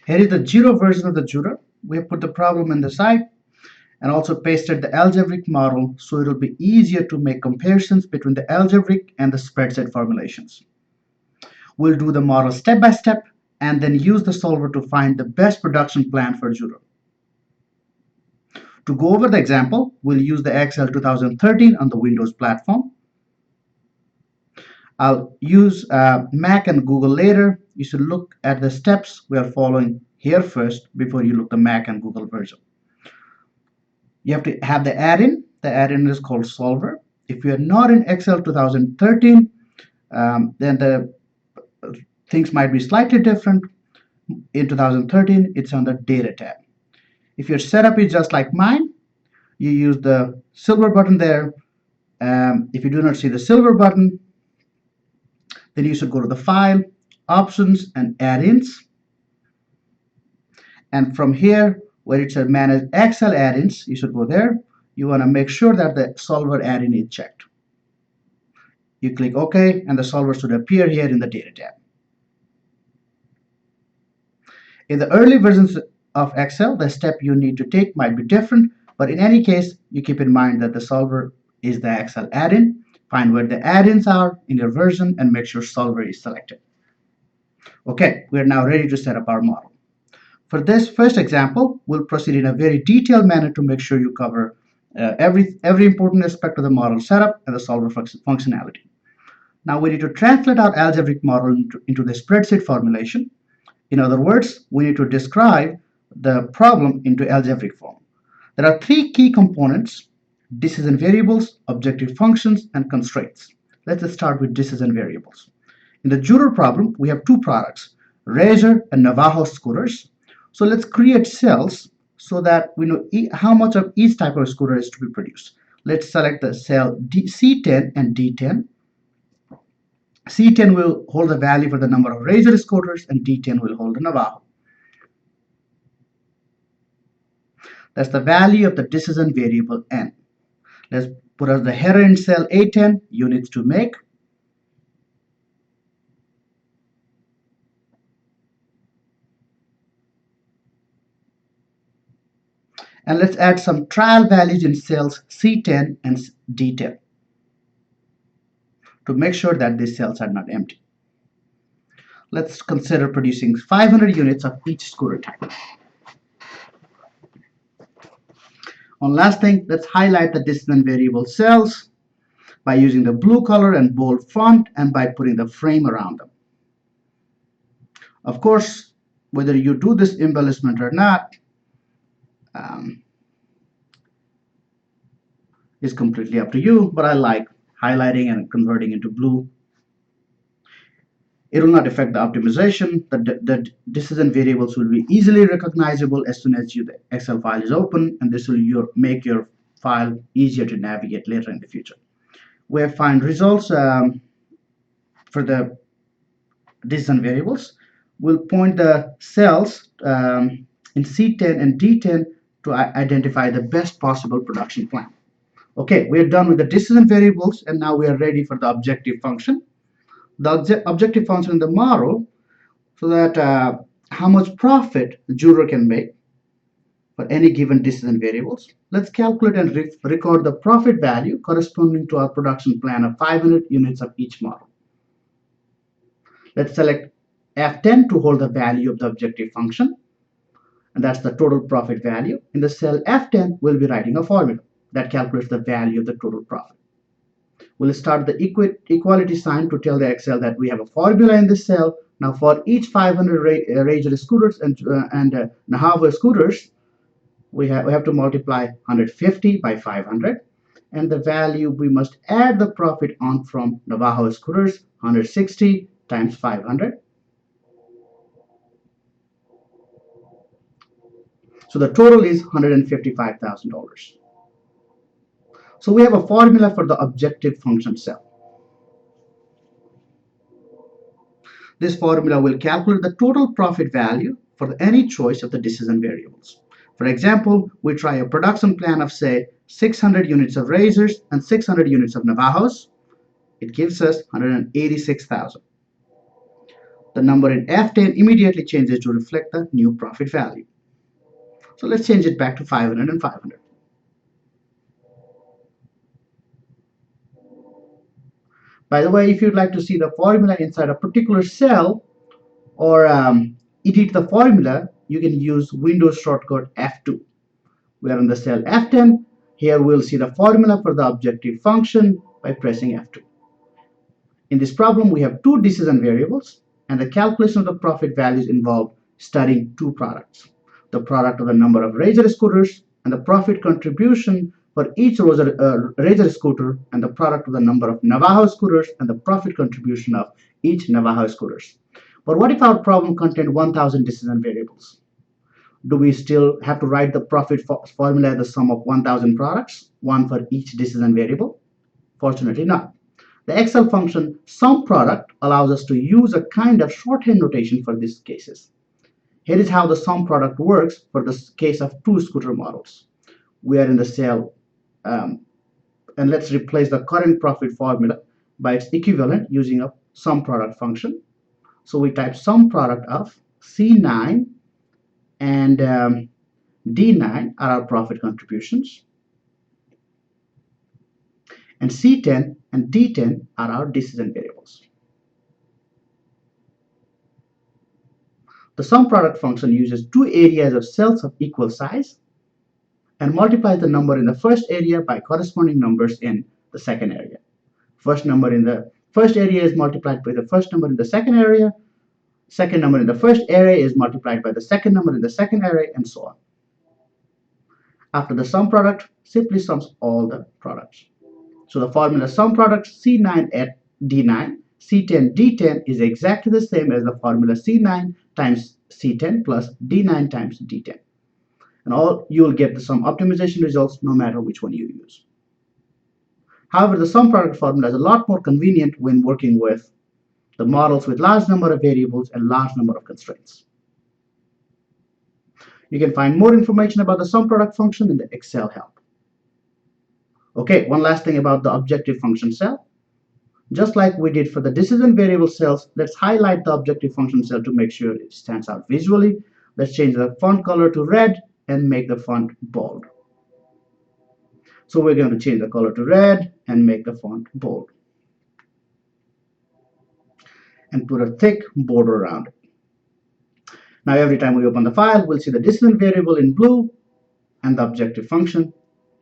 Here is the Jiro version of the Jiro. We have put the problem in the side and also pasted the algebraic model so it will be easier to make comparisons between the algebraic and the spreadsheet formulations. We'll do the model step by step and then use the solver to find the best production plan for Jiro. To go over the example, we'll use the Excel 2013 on the Windows platform. I'll use Mac and Google later. You should look at the steps we are following here first before you look the Mac and Google version. You have to have the add-in. The add-in is called Solver. If you are not in Excel 2013, then the things might be slightly different. In 2013, it's on the Data tab. If your setup is just like mine, you use the silver button there. If you do not see the silver button, then you should go to the File, Options, and Add-ins. And from here, where it says Manage Excel Add-ins, you should go there. You want to make sure that the Solver add-in is checked. You click OK, and the solver should appear here in the Data tab. In the early versions of Excel, the step you need to take might be different, but in any case, you keep in mind that the solver is the Excel add-in. Find where the add-ins are in your version and make sure solver is selected. Okay, we're now ready to set up our model. For this first example, we'll proceed in a very detailed manner to make sure you cover every important aspect of the model setup and the solver functionality. Now we need to translate our algebraic model into the spreadsheet formulation. In other words, we need to describe the problem into algebraic form. There are three key components: decision variables, objective functions, and constraints. Let's start with decision variables. In the Jiro problem, we have two products, Razor and Navajo scooters. So let's create cells so that we know how much of each type of scooter is to be produced. Let's select the cell C10 and D10. C10 will hold the value for the number of Razor scooters and D10 will hold the Navajo. That's the value of the decision variable N. Let's put as the header in cell A10, units to make. And let's add some trial values in cells C10 and D10 to make sure that these cells are not empty. Let's consider producing 500 units of each scooter type. One last thing, let's highlight the decision variable cells by using the blue color and bold font and by putting the frame around them. Of course, whether you do this embellishment or not is completely up to you, but I like highlighting and converting into blue. It will not affect the optimization. The decision variables will be easily recognizable as soon as the Excel file is open, and this will make your file easier to navigate later in the future. We have find results for the decision variables. We'll point the cells in C10 and D10 to identify the best possible production plan. Okay, we're done with the decision variables, and now we are ready for the objective function. The objective function in the model, so that how much profit the Jiro can make for any given decision variables. Let's calculate and record the profit value corresponding to our production plan of 500 units of each model. Let's select F10 to hold the value of the objective function, and that's the total profit value. In the cell F10, we'll be writing a formula that calculates the value of the total profit. We'll start the equality sign to tell the Excel that we have a formula in this cell. Now for each 500 Razor scooters and Navajo scooters, we have to multiply 150 by 500, and the value we must add the profit on from Navajo scooters, 160 times 500. So the total is $155,000. So we have a formula for the objective function cell. This formula will calculate the total profit value for any choice of the decision variables. For example, we try a production plan of, say, 600 units of Razors and 600 units of Navajos. It gives us $186,000. the number in F10 immediately changes to reflect the new profit value. So let's change it back to 500 and 500. By the way, if you'd like to see the formula inside a particular cell or edit the formula, you can use Windows shortcut F2. We are on the cell F10. Here we'll see the formula for the objective function by pressing F2. In this problem, we have two decision variables, and the calculation of the profit values involve studying two products: the product of the number of Razor scooters and the profit contribution for each Razor scooter, and the product of the number of Navajo scooters and the profit contribution of each Navajo scooters. But what if our problem contained 1,000 decision variables? Do we still have to write the profit formula as the sum of 1,000 products, one for each decision variable? Fortunately not. The Excel function SUMPRODUCT allows us to use a kind of shorthand notation for these cases. Here is how the SUMPRODUCT works for the case of two scooter models. We are in the cell, and let's replace the current profit formula by its equivalent using a SUMPRODUCT function. So we type SUMPRODUCT of C9 and D9 are our profit contributions, and C10 and D10 are our decision variables. The SUMPRODUCT function uses two areas of cells of equal size and multiplies the number in the first area by corresponding numbers in the second area. First number in the first area is multiplied by the first number in the second area. Second number in the first array is multiplied by the second number in the second array, and so on. After the SUMPRODUCT, simply sums all the products. So the formula SUMPRODUCT C9 at D9, C10 D10 is exactly the same as the formula C9 times C10 plus D9 times D10. And you will get the sum optimization results no matter which one you use. However, the SUMPRODUCT formula is a lot more convenient when working with the models with large number of variables and large number of constraints. You can find more information about the SUMPRODUCT function in the Excel help. Okay, one last thing about the objective function cell. Just like we did for the decision variable cells, let's highlight the objective function cell to make sure it stands out visually. Let's change the font color to red and make the font bold. So we're going to change the color to red and make the font bold, and put a thick border around it. Now every time we open the file, we'll see the decision variable in blue and the objective function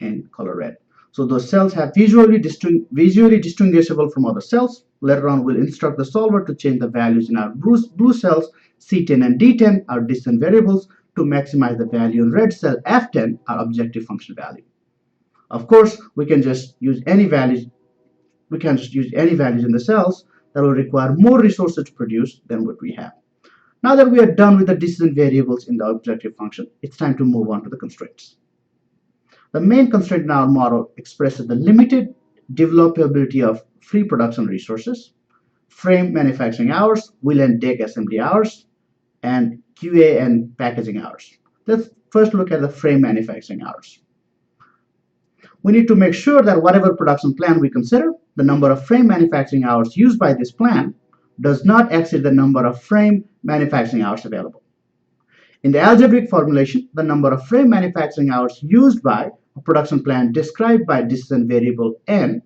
in color red. So those cells have visually distinguishable from other cells. Later on, we'll instruct the solver to change the values in our blue cells, C10 and D10, our decision variables, to maximize the value in red cell F10, our objective function value. Of course, we can just use any values. We can just use any values in the cells that will require more resources to produce than what we have. Now that we are done with the decision variables in the objective function, it's time to move on to the constraints. The main constraint in our model expresses the limited developability of free production resources, frame manufacturing hours, wheel and deck assembly hours, and QA and packaging hours. Let's first look at the frame manufacturing hours. We need to make sure that whatever production plan we consider, the number of frame manufacturing hours used by this plan does not exceed the number of frame manufacturing hours available. In the algebraic formulation, the number of frame manufacturing hours used by a production plan described by decision variable n,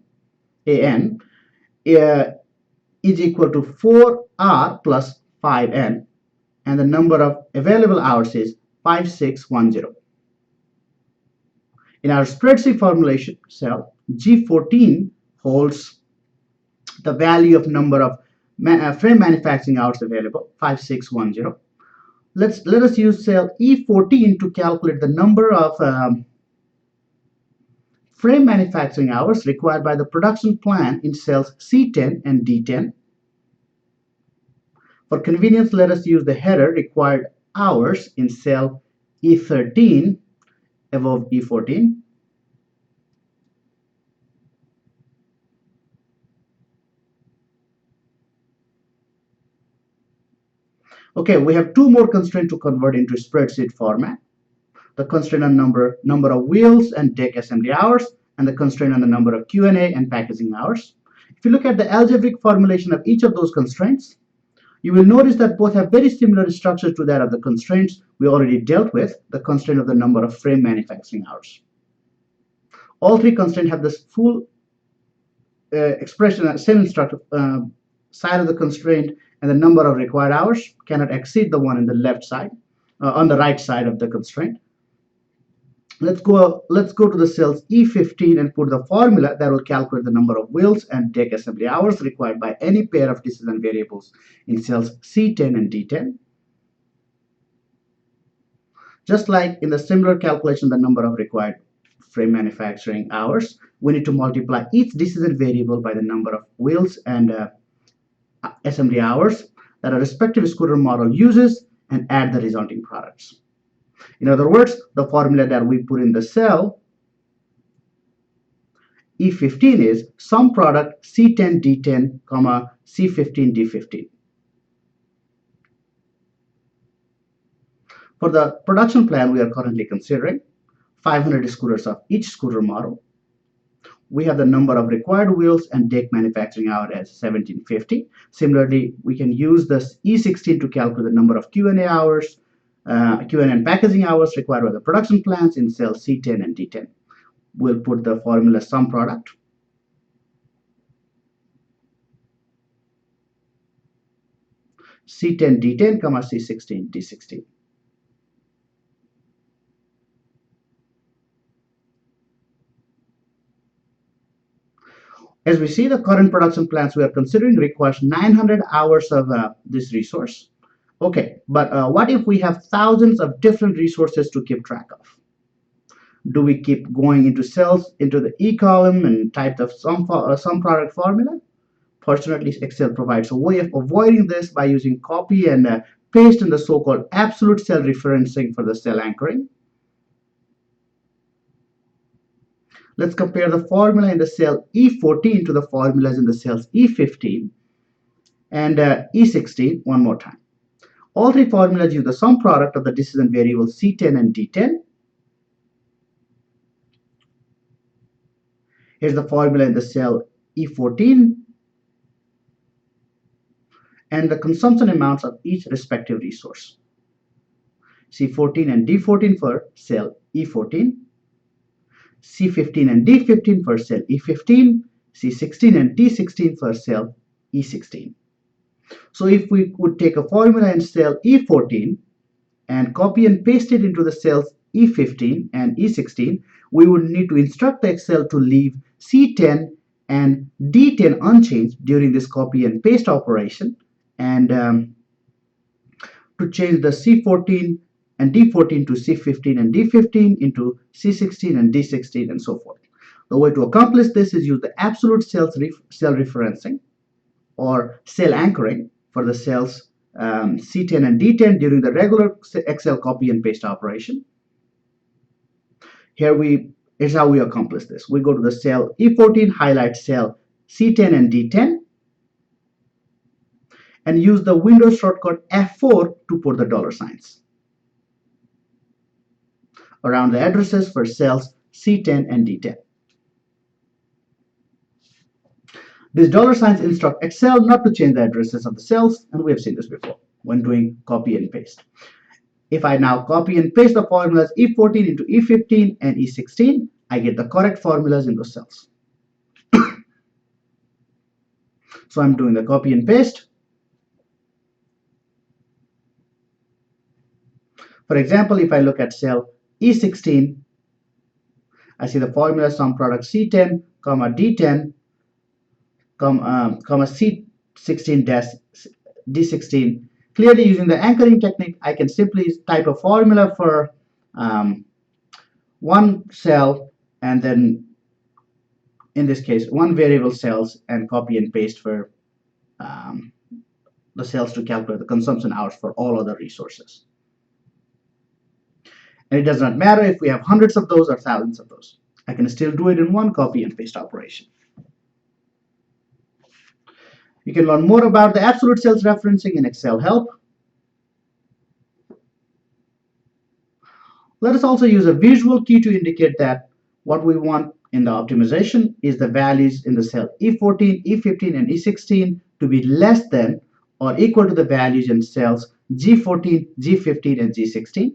an, is equal to 4r plus 5n, and the number of available hours is 5610. In our spreadsheet formulation cell, G14 holds the value of number of frame manufacturing hours available, 5610. Let us use cell E14 to calculate the number of frame manufacturing hours required by the production plan in cells C10 and D10. For convenience, let us use the header required hours in cell E13 above E14. Okay, we have two more constraints to convert into spreadsheet format. The constraint on number of wheels and deck assembly hours, and the constraint on the number of Q&A and packaging hours. If you look at the algebraic formulation of each of those constraints, You will notice that both have very similar structures to that of the constraints we already dealt with, the constraint of the number of frame manufacturing hours. All three constraints have this full expression at same instructive side of the constraint, and the number of required hours cannot exceed the one in the left side, on the right side of the constraint. Let's go to the cells E15 and put the formula that will calculate the number of wheels and deck assembly hours required by any pair of decision variables in cells C10 and D10. Just like in the similar calculation, the number of required frame manufacturing hours, we need to multiply each decision variable by the number of wheels and assembly hours that a respective scooter model uses and add the resulting products. In other words, the formula that we put in the cell E15 is sum product C10 D10, C15 D15. For the production plan we are currently considering, 500 scooters of each scooter model. We have the number of required wheels and deck manufacturing hour as 1750. Similarly, we can use this E16 to calculate the number of Q&A hours, Q&A and packaging hours required by the production plans in cells C10 and D10. We'll put the formula sum product C10 D10, C16 D16. As we see, the current production plans we are considering requires 900 hours of this resource. Okay, but what if we have thousands of different resources to keep track of? Do we keep going into cells, into the E column and type the sum product formula? Fortunately, Excel provides a way of avoiding this by using copy and paste in the so-called absolute cell referencing for the cell anchoring. Let's compare the formula in the cell E14 to the formulas in the cells E15 and E16 one more time. All three formulas use the sum product of the decision variables C10 and D10. Here's the formula in the cell E14 and the consumption amounts of each respective resource. C14 and D14 for cell E14, C15 and D15 for cell E15, C16 and D16 for cell E16. So if we would take a formula in cell E14 and copy and paste it into the cells E15 and E16, we would need to instruct the Excel to leave C10 and D10 unchanged during this copy and paste operation, and to change the C14 and D14 to C15 and D15 into C16 and D16 and so forth. The way to accomplish this is use the absolute cell referencing or cell anchoring for the cells C10 and D10 during the regular Excel copy and paste operation. Here's how we accomplish this. We go to the cell E14, highlight cell C10 and D10, and use the Windows shortcut F4 to put the dollar signs around the addresses for cells C10 and D10. These dollar signs instruct Excel not to change the addresses of the cells, and we have seen this before when doing copy and paste. If I now copy and paste the formulas E14 into E15 and E16, I get the correct formulas in those cells. So I'm doing the copy and paste. For example, if I look at cell E16, I see the formula sum product C10, D10, C16 D16. Clearly, using the anchoring technique, I can simply type a formula for one cell and then, in this case, one variable cells, and copy and paste for the cells to calculate the consumption hours for all other resources. And it does not matter if we have hundreds of those or thousands of those. I can still do it in one copy and paste operation. You can learn more about the absolute cells referencing in Excel help. Let us also use a visual key to indicate that what we want in the optimization is the values in the cell E14, E15, and E16 to be less than or equal to the values in cells G14, G15, and G16.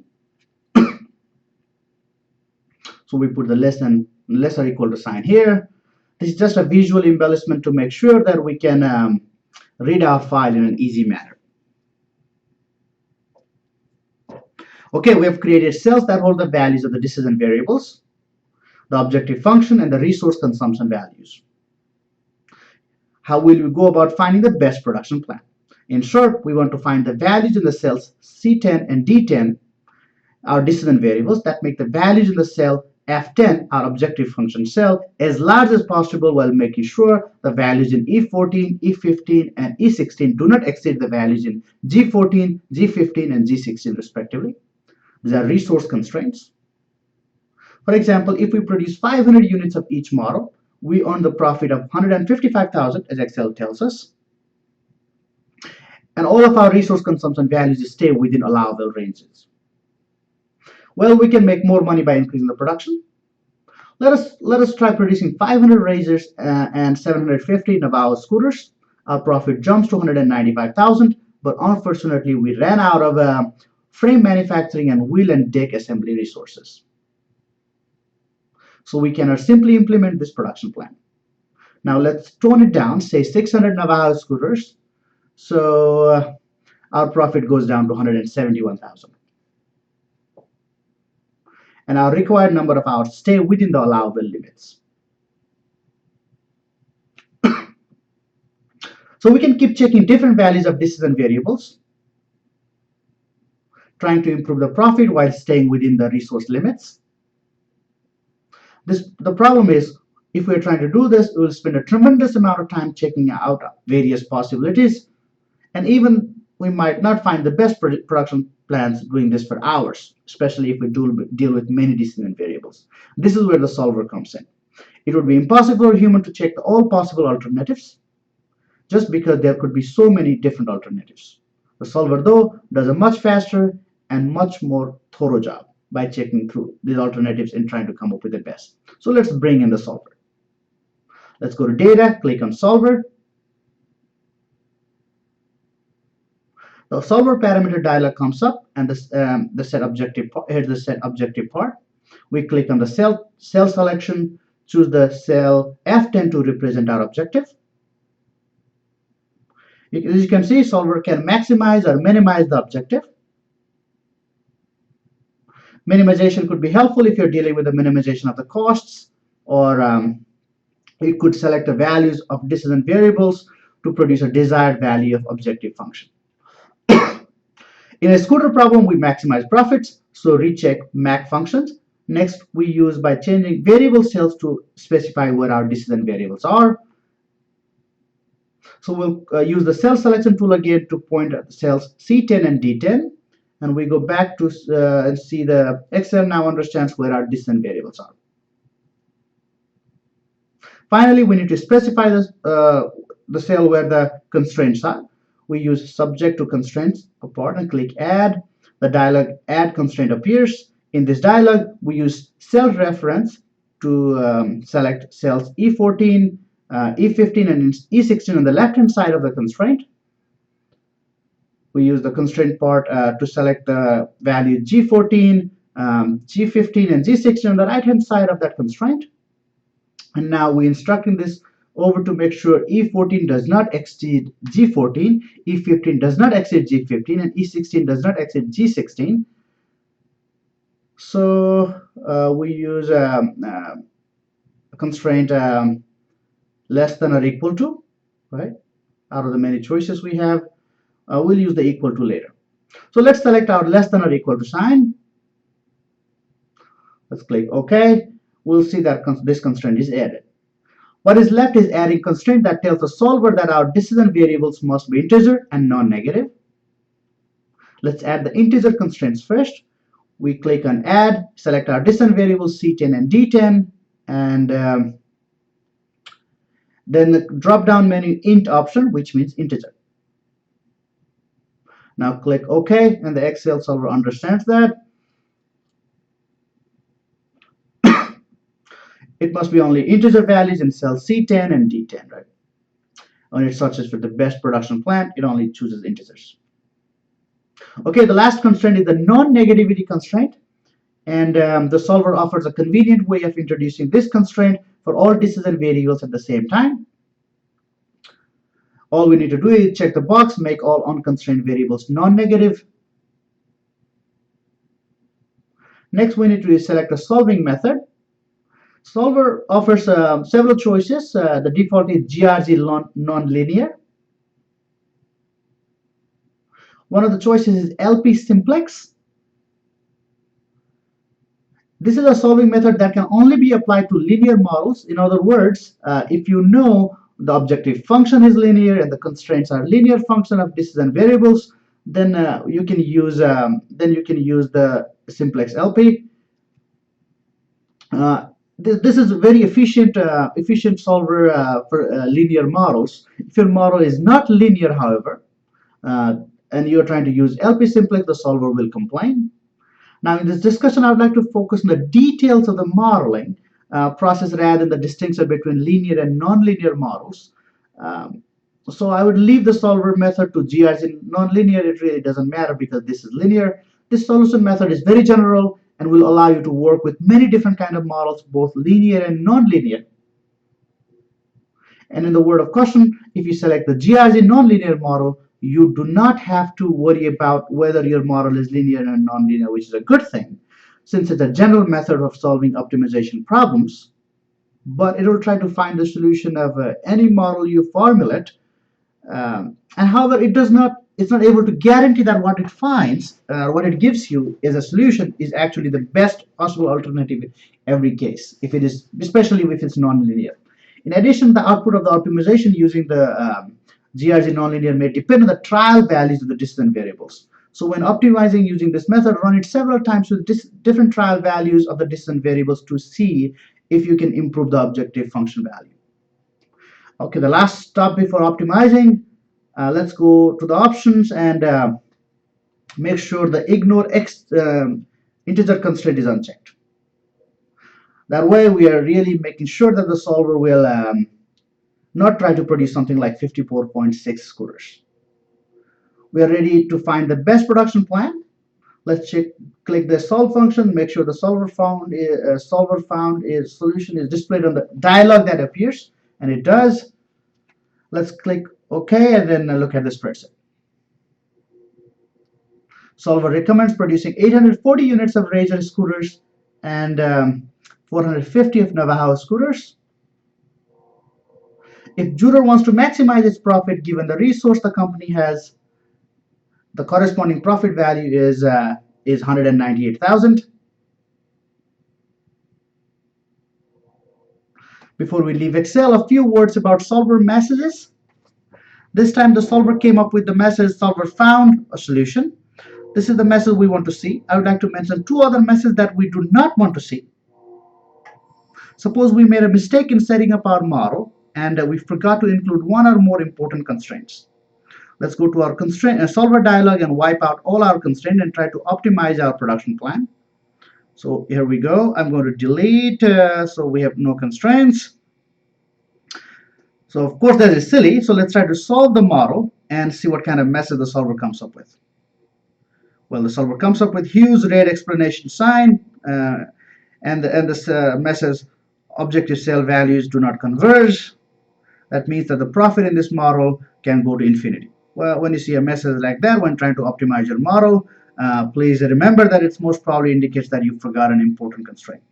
So we put the less or equal to sign here. This is just a visual embellishment to make sure that we can read our file in an easy manner. Okay, we have created cells that hold the values of the decision variables, the objective function, and the resource consumption values. How will we go about finding the best production plan? In short, we want to find the values in the cells C10 and D10, our decision variables, that make the values in the cell F10, our objective function cell, as large as possible while making sure the values in E14, E15, and E16 do not exceed the values in G14, G15, and G16 respectively. These are resource constraints. For example, if we produce 500 units of each model, we earn the profit of 155,000, as Excel tells us. And all of our resource consumption values stay within allowable ranges. Well, we can make more money by increasing the production. Let us try producing 500 razors and 750 Navajo scooters. Our profit jumps to 195,000, but unfortunately we ran out of frame manufacturing and wheel and deck assembly resources. So we cannot simply implement this production plan. Now let's tone it down, say 600 Navajo scooters. So our profit goes down to 171,000. And our required number of hours stay within the allowable limits. So we can keep checking different values of decision variables, trying to improve the profit while staying within the resource limits. The problem is, if we're trying to do this, we will spend a tremendous amount of time checking out various possibilities, and even we might not find the best production plans doing this for hours, especially if we deal with many decision variables. This is where the solver comes in. It would be impossible for a human to check all possible alternatives, just because there could be so many different alternatives. The solver, though, does a much faster and much more thorough job by checking through these alternatives and trying to come up with the best. So let's bring in the solver. Let's go to Data, click on Solver. The solver parameter dialog comes up, and the set objective here's the set objective part. We click on the cell selection, choose the cell F10 to represent our objective. As you can see, solver can maximize or minimize the objective. Minimization could be helpful if you're dealing with the minimization of the costs, or you could select the values of decision variables to produce a desired value of objective function. In a scooter problem, we maximize profits, so recheck max functions. Next, we use by changing variable cells to specify where our decision variables are. So we'll use the cell selection tool again to point at the cells C10 and D10. And we go back to and see the Excel now understands where our decision variables are. Finally, we need to specify the cell where the constraints are. We use subject to constraints part and click add. The dialog add constraint appears. In this dialog, we use cell reference to select cells E14, E15, and E16 on the left-hand side of the constraint. We use the constraint part to select the value G14, G15, and G16 on the right-hand side of that constraint. And now we instructing this over to make sure E14 does not exceed G14, E15 does not exceed G15, and E16 does not exceed G16. So we use a constraint less than or equal to, right? Out of the many choices we have, we'll use the equal to later. So let's select our less than or equal to sign. Let's click OK. We'll see that this constraint is added. What is left is adding constraint that tells the solver that our decision variables must be integer and non-negative. Let's add the integer constraints first. We click on add, select our decision variables C10 and D10, and then the drop-down menu int option, which means integer. Now click OK, and the Excel solver understands that. It must be only integer values in cell C10 and D10, right? When it searches for the best production plan, it only chooses integers. Okay, the last constraint is the non-negativity constraint. And the solver offers a convenient way of introducing this constraint for all decision variables at the same time. All we need to do is check the box, make all unconstrained variables non-negative. Next, we need to select a solving method. Solver offers several choices. The default is GRZ non-linear. One of the choices is LP simplex. This is a solving method that can only be applied to linear models. In other words, if you know the objective function is linear and the constraints are linear function of decision variables, then you can use the simplex LP. This is a very efficient solver for linear models. If your model is not linear, however, and you're trying to use LP simplex, the solver will complain. Now, in this discussion, I would like to focus on the details of the modeling process rather than the distinction between linear and nonlinear models. So I would leave the solver method to GRZ nonlinear. It really doesn't matter because this is linear. This solution method is very general and will allow you to work with many different kind of models, both linear and nonlinear. And in the word of caution, if you select the GRZ nonlinear model, you do not have to worry about whether your model is linear or nonlinear, which is a good thing, since it's a general method of solving optimization problems. But it will try to find the solution of any model you formulate. And however, it's not able to guarantee that what it finds, what it gives you as a solution, is actually the best possible alternative in every case, if it is, especially if it's nonlinear. In addition, the output of the optimization using the GRZ nonlinear may depend on the trial values of the decision variables. So when optimizing using this method, run it several times with different trial values of the decision variables to see if you can improve the objective function value. Okay, the last stop before optimizing, let's go to the options and make sure the ignore integer constraint is unchecked. That way we are really making sure that the solver will not try to produce something like 54.6 scooters. We are ready to find the best production plan. Let's click the solve function, make sure the solver found is solution is displayed on the dialog that appears, and it does. Let's click OK and then look at the spreadsheet. Solver recommends producing 840 units of Razor scooters and 450 of Navajo scooters. If Juder wants to maximize its profit given the resource the company has, the corresponding profit value is 198,000. Before we leave Excel, a few words about solver messages. This time the solver came up with the message solver found a solution. This is the message we want to see. I would like to mention two other messages that we do not want to see. Suppose we made a mistake in setting up our model and we forgot to include one or more important constraints. Let's go to our solver dialog and wipe out all our constraints and try to optimize our production plan. So here we go. I'm going to delete, so we have no constraints. So of course that is silly. So let's try to solve the model and see what kind of message the solver comes up with. Well, the solver comes up with huge red explanation sign and this message objective cell values do not converge. That means that the profit in this model can go to infinity. Well, when you see a message like that when trying to optimize your model, please remember that it most probably indicates that you forgot an important constraint.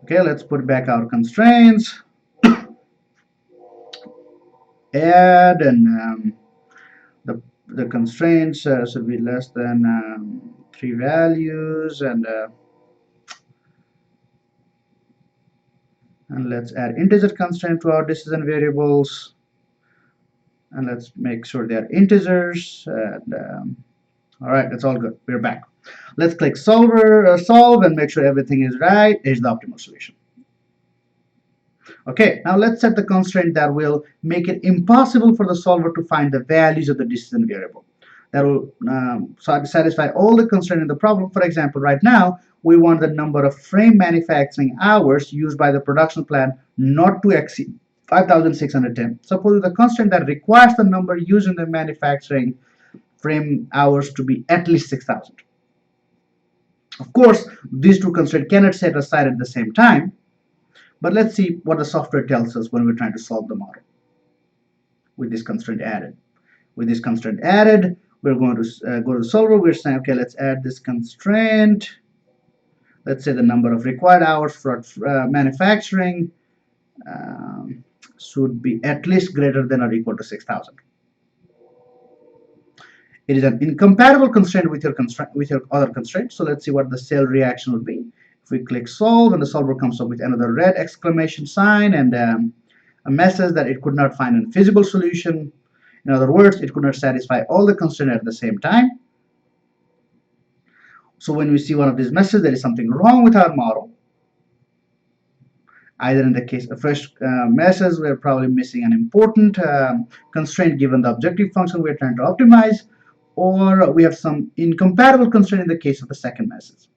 Okay, let's put back our constraints. Add and the constraints should be less than 3 values and let's add integer constraint to our decision variables and let's make sure they are integers and all right, that's all good. We're back. Let's click solve and make sure everything is right. Here's the optimal solution. Okay, now let's set the constraint that will make it impossible for the solver to find the values of the decision variable. That will satisfy all the constraints in the problem. For example, right now we want the number of frame manufacturing hours used by the production plan not to exceed 5,610. Suppose the constraint that requires the number used in the manufacturing frame hours to be at least 6,000. Of course, these two constraints cannot set aside at the same time, but let's see what the software tells us when we're trying to solve the model with this constraint added. With this constraint added, we're going to go to the solver. We're saying, okay, let's add this constraint. Let's say the number of required hours for manufacturing should be at least greater than or equal to 6,000. It is an incompatible constraint with your other constraint. So let's see what the cell reaction would be. If we click solve, and the solver comes up with another red exclamation sign and a message that it could not find a feasible solution. In other words, it could not satisfy all the constraints at the same time. So when we see one of these messages, there is something wrong with our model. Either in the case of first message, we're probably missing an important constraint given the objective function we're trying to optimize, or we have some incompatible constraint in the case of the second message.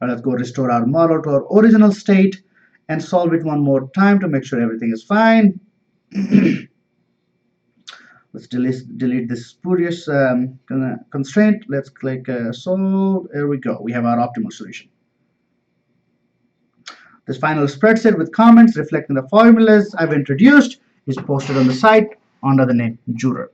Let's go restore our model to our original state and solve it one more time to make sure everything is fine. Let's delete this spurious constraint. Let's click solve. There we go. We have our optimal solution. This final spreadsheet with comments reflecting the formulas I've introduced is posted on the site under the name Jurer.